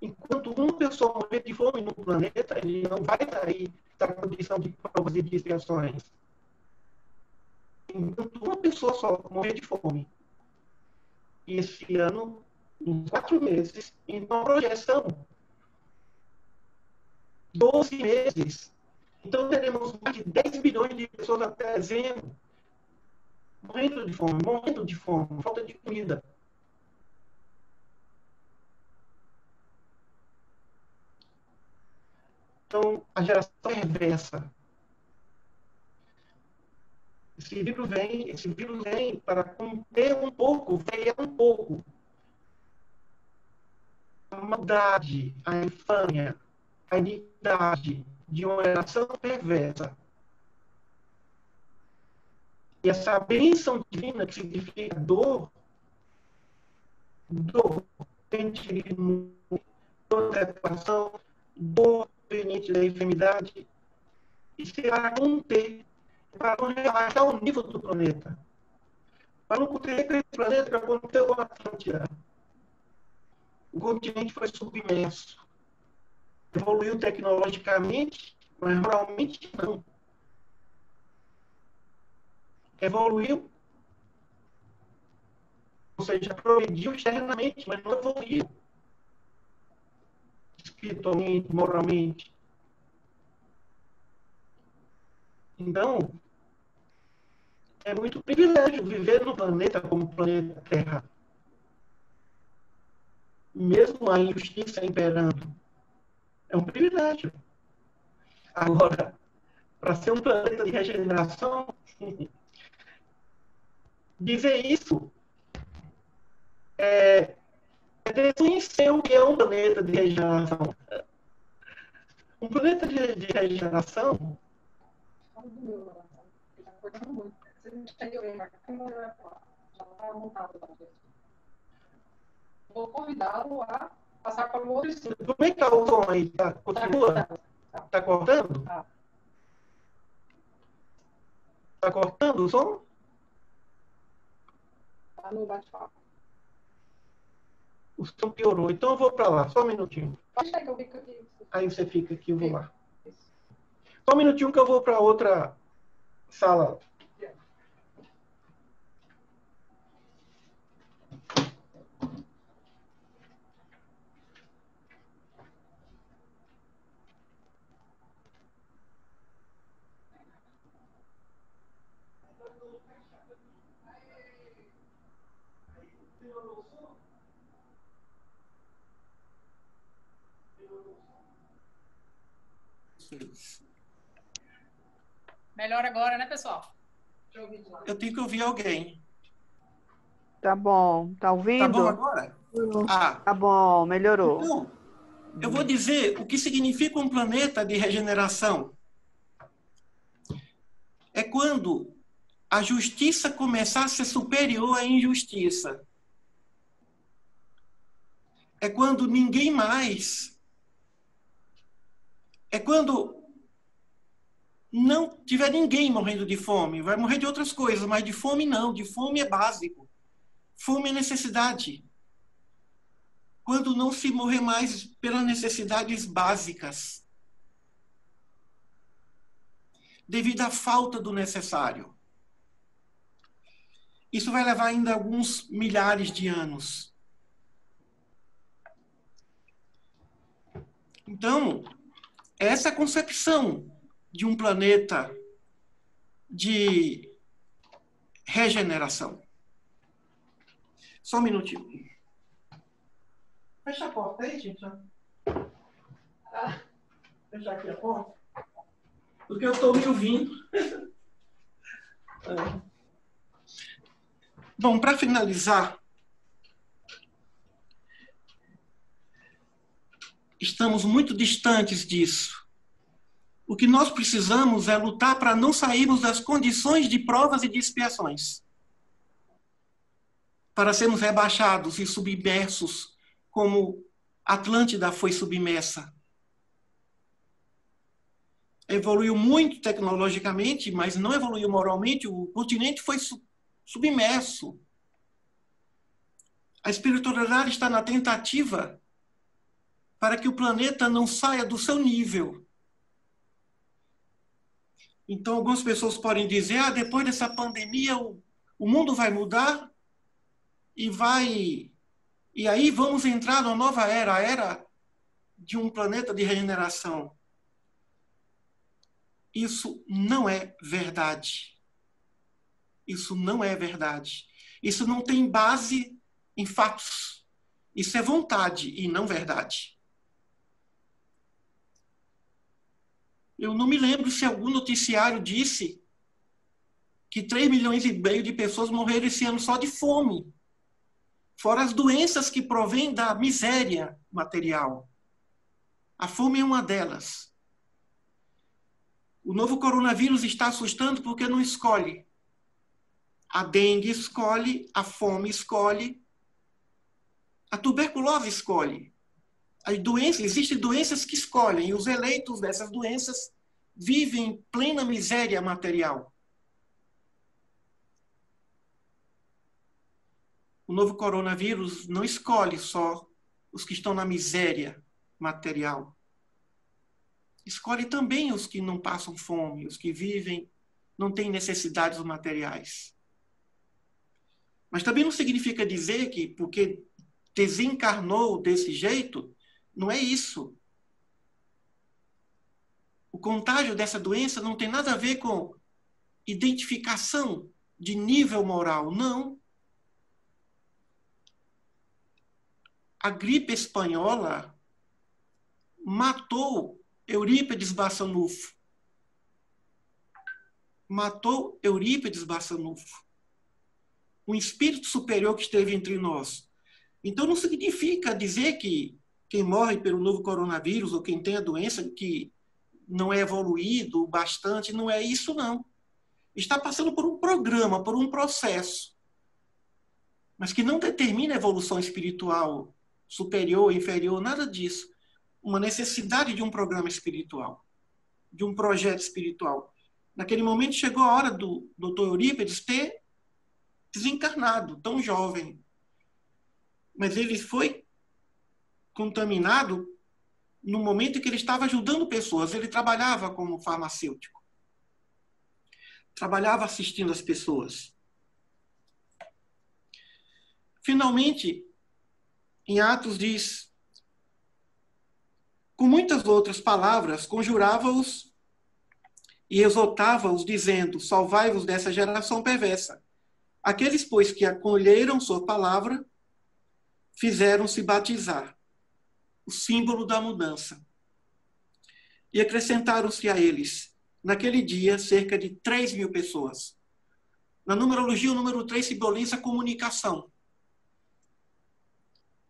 enquanto uma pessoa morrer de fome no planeta, ele não vai sair da condição de provas e de expiações. Enquanto uma pessoa só morrer de fome, e esse ano, em 4 meses, em uma projeção, 12 meses, então teremos mais de 10 bilhões de pessoas até dezembro, morrendo de fome, falta de comida. Então, a geração perversa. Esse vírus vem para conter um pouco, frear um pouco a maldade, a infâmia, a iniquidade de uma geração perversa. E essa bênção divina, que significa dor, proveniente da separação, dor proveniente da enfermidade, e se para conter, para não relaxar o nível do planeta. Para não conter aquele planeta que aconteceu com a Atlântida. O continente foi submerso. Evoluiu tecnologicamente, mas moralmente não. Evoluiu, ou seja, progrediu externamente, mas não evoluiu espiritualmente, moralmente. Então, é muito privilégio viver no planeta como o planeta Terra. Mesmo a injustiça imperando. É um privilégio. Agora, para ser um planeta de regeneração, dizer isso é desconhecer o que é um planeta de regeneração. Um planeta de regeneração vou convidá-lo a passar para o outro estúdio. Como é que está o som aí? Continua? Está cortando? Está cortando o som? Está no bate-papo. O som piorou. Então eu vou para lá. Só um minutinho. Pode chegar, eu fico aqui. Aí você fica aqui, eu vou lá. Só um minutinho que eu vou para outra sala. Melhor agora, né, pessoal? Eu tenho que ouvir alguém. Tá bom. Tá ouvindo? Tá bom agora? Tá bom, melhorou. Então, eu vou dizer o que significa um planeta de regeneração. É quando a justiça começar a ser superior à injustiça. É quando ninguém mais... É quando não tiver ninguém morrendo de fome. Vai morrer de outras coisas, mas de fome não. De fome é básico. Fome é necessidade. Quando não se morrer mais pelas necessidades básicas. Devido à falta do necessário. Isso vai levar ainda alguns milhares de anos. Então, essa é a concepção de um planeta de regeneração. Só um minutinho. Fecha a porta aí, gente. Fecha aqui a porta. Porque eu estou me ouvindo. Bom, para finalizar, estamos muito distantes disso. O que nós precisamos é lutar para não sairmos das condições de provas e de expiações. Para sermos rebaixados e submersos como Atlântida foi submersa. evoluiu muito tecnologicamente, mas não evoluiu moralmente. O continente foi submerso. A espiritualidade está na tentativa para que o planeta não saia do seu nível. Então, algumas pessoas podem dizer, depois dessa pandemia, o mundo vai mudar e aí vamos entrar numa nova era, a era de um planeta de regeneração. Isso não é verdade. Isso não é verdade. Isso não tem base em fatos. Isso é vontade e não verdade. Eu não me lembro se algum noticiário disse que 3,5 milhões de pessoas morreram esse ano só de fome. Fora as doenças que provêm da miséria material. A fome é uma delas. O novo coronavírus está assustando porque não escolhe. A dengue escolhe, a fome escolhe, a tuberculose escolhe. Existem doenças que escolhem, e os eleitos dessas doenças vivem em plena miséria material. O novo coronavírus não escolhe só os que estão na miséria material. Escolhe também os que não passam fome, os que vivem, não têm necessidades materiais. Mas também não significa dizer que, porque desencarnou desse jeito, não é isso. O contágio dessa doença não tem nada a ver com identificação de nível moral, não. A gripe espanhola matou Eurípides Barçanufo. Matou Eurípides Barçanufo. Um espírito superior que esteve entre nós. Então não significa dizer que quem morre pelo novo coronavírus ou quem tem a doença que não é evoluído bastante, não é isso não. Está passando por um programa, por um processo, mas que não determina a evolução espiritual superior, inferior, nada disso. Uma necessidade de um programa espiritual, de um projeto espiritual. Naquele momento chegou a hora do Dr. Eurípides ter desencarnado, tão jovem. Mas ele foi contaminado no momento em que ele estava ajudando pessoas. Ele trabalhava como farmacêutico. Trabalhava assistindo as pessoas. Finalmente, em Atos diz, com muitas outras palavras, conjurava-os e exortava-os, dizendo, salvai-vos dessa geração perversa. Aqueles, pois, que acolheram sua palavra, fizeram-se batizar, o símbolo da mudança. E acrescentaram-se a eles, naquele dia, cerca de 3.000 pessoas. Na numerologia, o número 3 simboliza a comunicação.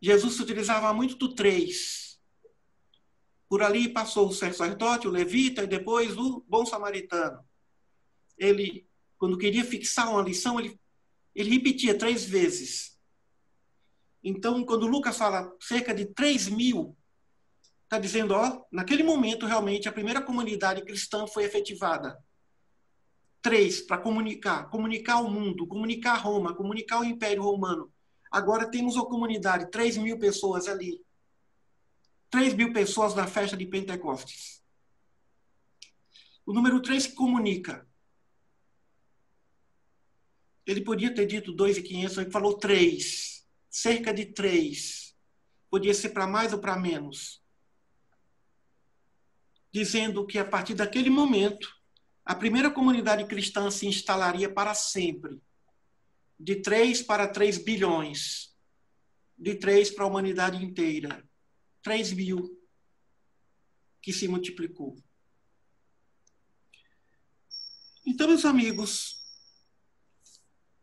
Jesus utilizava muito do 3. Por ali passou o sacerdote, o levita e depois o bom samaritano. Ele, quando queria fixar uma lição, ele repetia 3 vezes. Então, quando Lucas fala cerca de 3.000, está dizendo, naquele momento, realmente, a primeira comunidade cristã foi efetivada. 3, para comunicar o mundo, comunicar Roma, comunicar o Império Romano. Agora temos uma comunidade, 3.000 pessoas ali. 3.000 pessoas na festa de Pentecostes. O número 3 que comunica. Ele podia ter dito 2.500, ele falou 3. Cerca de 3. Podia ser para mais ou para menos. Dizendo que a partir daquele momento, a primeira comunidade cristã se instalaria para sempre. De 3 para 3 bilhões. De 3 para a humanidade inteira. 3.000 que se multiplicou. Então, meus amigos,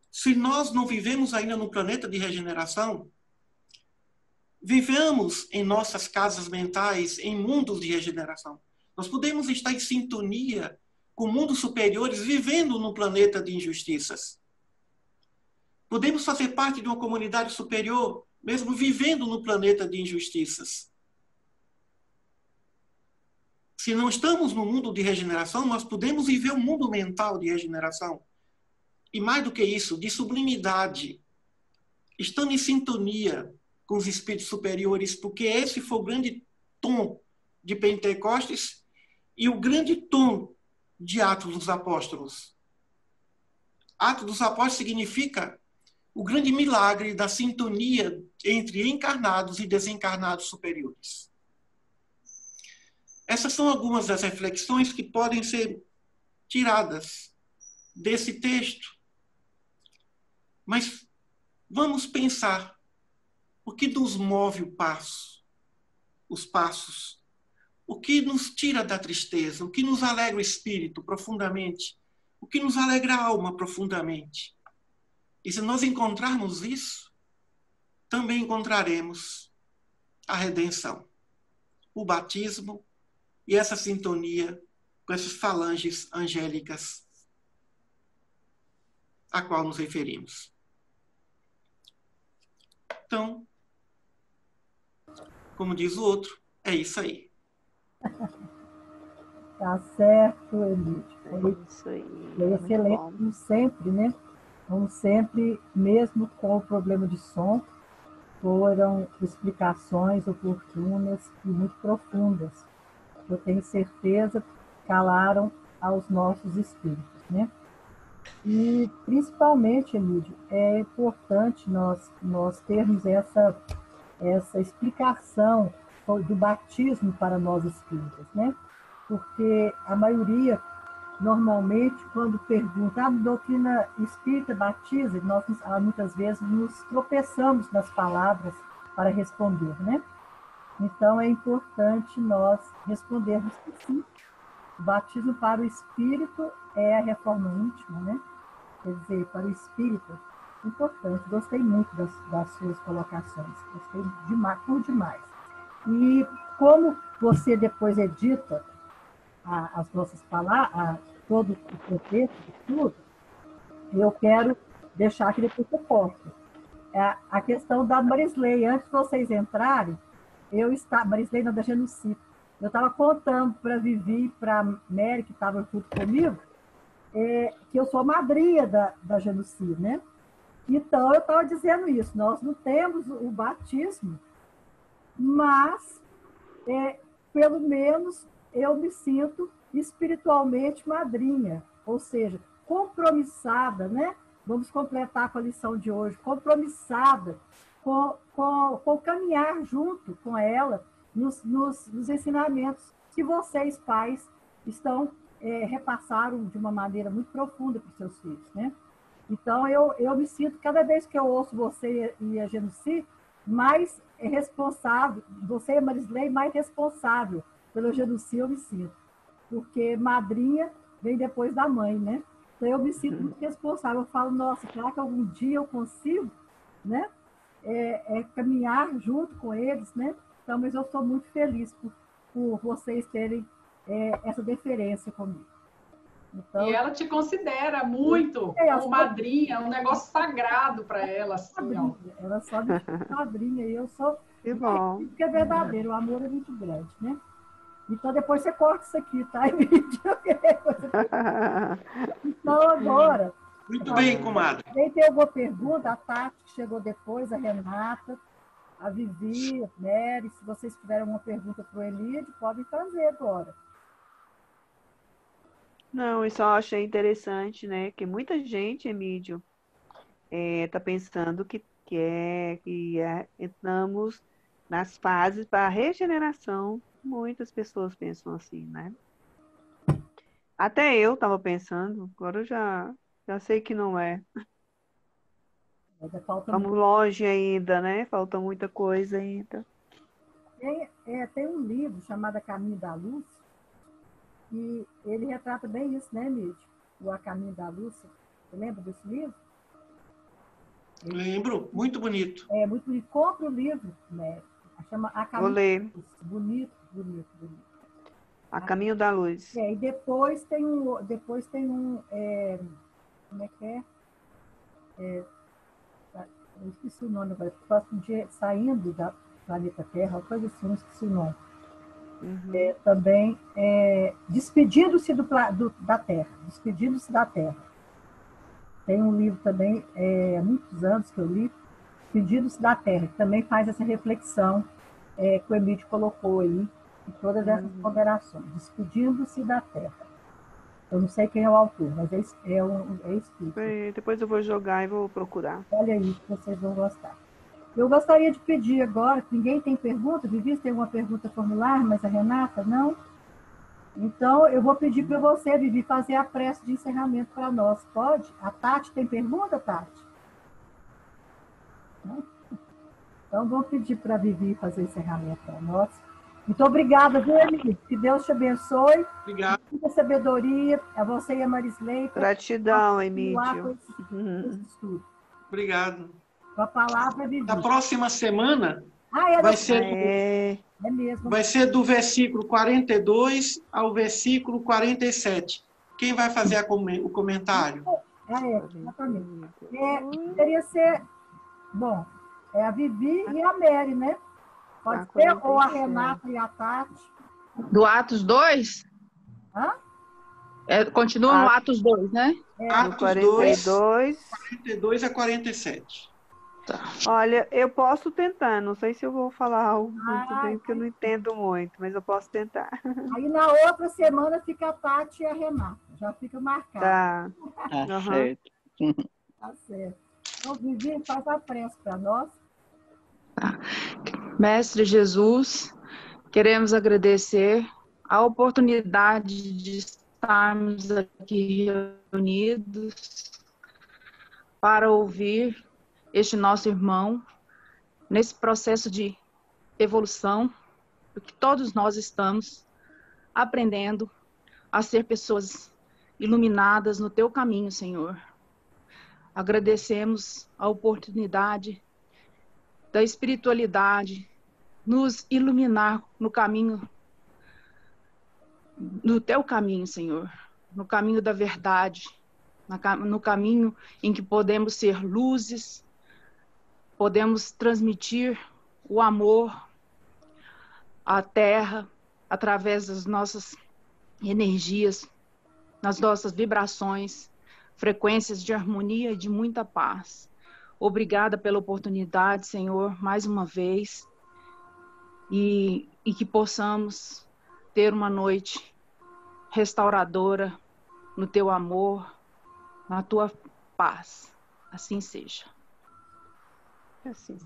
se nós não vivemos ainda no planeta de regeneração, vivemos em nossas casas mentais, em mundos de regeneração. Nós podemos estar em sintonia com mundos superiores, vivendo no planeta de injustiças. Podemos fazer parte de uma comunidade superior, mesmo vivendo no planeta de injustiças. Se não estamos no mundo de regeneração, nós podemos viver um mundo mental de regeneração. E mais do que isso, de sublimidade, estando em sintonia com os espíritos superiores, porque esse foi o grande tom de Pentecostes e o grande tom de Atos dos Apóstolos. Atos dos Apóstolos significa o grande milagre da sintonia entre encarnados e desencarnados superiores. Essas são algumas das reflexões que podem ser tiradas desse texto. Mas vamos pensar o que nos move o passo, os passos, o que nos tira da tristeza, o que nos alegra o espírito profundamente, o que nos alegra a alma profundamente. E se nós encontrarmos isso, também encontraremos a redenção, o batismo e essa sintonia com essas falanges angélicas a qual nos referimos. Então, como diz o outro, é isso aí. Tá certo, Emílio. É isso aí. Foi excelente, como sempre, né? Como sempre, mesmo com o problema de som, foram explicações oportunas e muito profundas. Eu tenho certeza calaram aos nossos espíritos, né? E, principalmente, Emílio, é importante nós termos essa explicação do batismo para nós espíritas, né? Porque a maioria, normalmente, quando pergunta, a doutrina espírita batiza, nós muitas vezes nos tropeçamos nas palavras para responder, né? Então, é importante nós respondermos que sim. O batismo para o espírito é a reforma íntima, né? Quer dizer, para o espírito, importante. Gostei muito das suas colocações. Gostei demais, por demais. E como você depois edita as nossas palavras, todo o contexto de tudo, eu quero deixar que depois eu corto. A questão da Marisley, antes de vocês entrarem, Marisley não, da Genuci, eu estava contando para a Vivi e para a Mary, que estavam junto comigo, que eu sou madrinha da Genuci, né? Então, eu estava dizendo isso, nós não temos o batismo, mas, pelo menos, eu me sinto espiritualmente madrinha, ou seja, compromissada, né? Vamos completar com a lição de hoje, compromissada com o caminhar junto com ela nos ensinamentos que vocês, pais, repassaram de uma maneira muito profunda para os seus filhos, né? Então, eu me sinto, cada vez que eu ouço você e a Genuci, mais responsável, você e a Marisley, mais responsável pelo Genuci eu me sinto. Porque madrinha vem depois da mãe, né? Então, eu me sinto muito responsável. Eu falo, nossa, será que algum dia eu consigo, né? Caminhar junto com eles, né? Então, mas eu estou muito feliz por vocês terem essa deferência comigo. Então, e ela te considera muito como madrinha, um negócio sagrado para ela. Assim, madrinha. Ela só me chama madrinha e eu sou... Que bom. Que é verdadeiro, o amor é muito grande, né? Então, depois você corta isso aqui, tá? Então, agora... Muito bem, comadre. Quem tem alguma pergunta? A Tati, que chegou depois, a Renata, a Vivi, a Mary, se vocês tiverem alguma pergunta para o Elide, podem fazer agora. Não, eu só achei interessante, né? Que muita gente, Emílio, está pensando que entramos nas fases para a regeneração. Muitas pessoas pensam assim, né? Até eu estava pensando, agora eu já sei que não é. Estamos longe ainda, né? Falta muita coisa ainda. Tem um livro chamado A Caminho da Luz, e ele retrata bem isso, né, Mídia? O A Caminho da Luz. Você lembra desse livro? Lembro, muito bonito. Muito bonito. Compre o livro, né? Chama A Caminho Vou ler. da Luz. Bonito, bonito, bonito. A Caminho da Luz. E depois tem um... como é que é? Eu esqueci o nome agora. Próximo dia, saindo da planeta Terra, uma coisa assim, eu esqueci o nome. Também Despedindo-se da Terra. Despedindo-se da Terra. Tem um livro também, há muitos anos que eu li, Despedindo-se da Terra, que também faz essa reflexão que o Emílio colocou aí, em todas essas ponderações. Despedindo-se da Terra. Eu não sei quem é o autor, mas é escrito. Depois eu vou jogar e vou procurar. Olha aí, que vocês vão gostar. Eu gostaria de pedir agora, que ninguém tem pergunta, Vivi, tem alguma pergunta formular, mas a Renata não? Então, eu vou pedir para você, Vivi, fazer a prece de encerramento para nós. Pode? A Tati tem pergunta, Tati? Não? Então, vou pedir para a Vivi fazer o encerramento para nós. Muito obrigada, viu, Emílio? Que Deus te abençoe. Obrigado. Muita sabedoria a você e a Marisley. Gratidão, Emílio. Obrigado. Com a palavra, Vivi. Na próxima semana vai ser do versículo 42 ao versículo 47. Quem vai fazer o comentário? Exatamente. Deveria ser, bom, a Vivi e a Mary, né? Pode ser, ou a Renata e a Tati. Do Atos 2? Hã? Continua no Atos 2, né? Atos 42 a 47. Tá. Olha, eu posso tentar, não sei se eu vou falar algo muito bem, porque eu não entendo muito, mas eu posso tentar. Aí na outra semana fica a Tati e a Renata, já fica marcado. Tá certo. Tá certo. Então, Vivi, faz a prece para nós. Tá. Mestre Jesus, queremos agradecer a oportunidade de estarmos aqui reunidos para ouvir este nosso irmão nesse processo de evolução, porque todos nós estamos aprendendo a ser pessoas iluminadas no teu caminho, Senhor. Agradecemos a oportunidade da espiritualidade nos iluminar no caminho, no teu caminho, Senhor, no caminho da verdade, no caminho em que podemos ser luzes, podemos transmitir o amor à terra através das nossas energias, nas nossas vibrações, frequências de harmonia e de muita paz. Obrigada pela oportunidade, Senhor, mais uma vez, e que possamos ter uma noite restauradora no teu amor, na tua paz. Assim seja.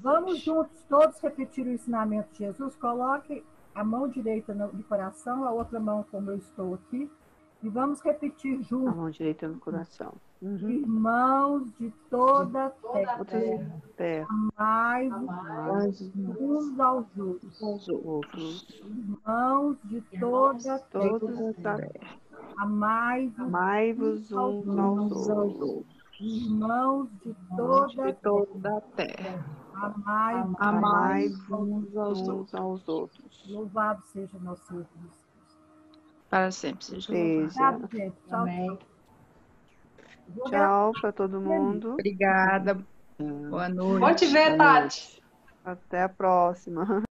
Vamos juntos todos repetir o ensinamento de Jesus. Coloque a mão direita no coração, a outra mão como eu estou aqui, e vamos repetir juntos. A mão direita no coração. Irmãos de toda a terra, amai-vos uns aos outros. Irmãos de toda a terra, amai-vos uns aos outros. Irmãos de toda a terra, amai-vos uns aos outros. Louvado seja nosso Senhor Jesus. Para sempre seja. Obrigado, gente. Tchau. Amém. Tchau para todo mundo. Obrigada. Boa noite. Bom te ver, Tati. Até a próxima.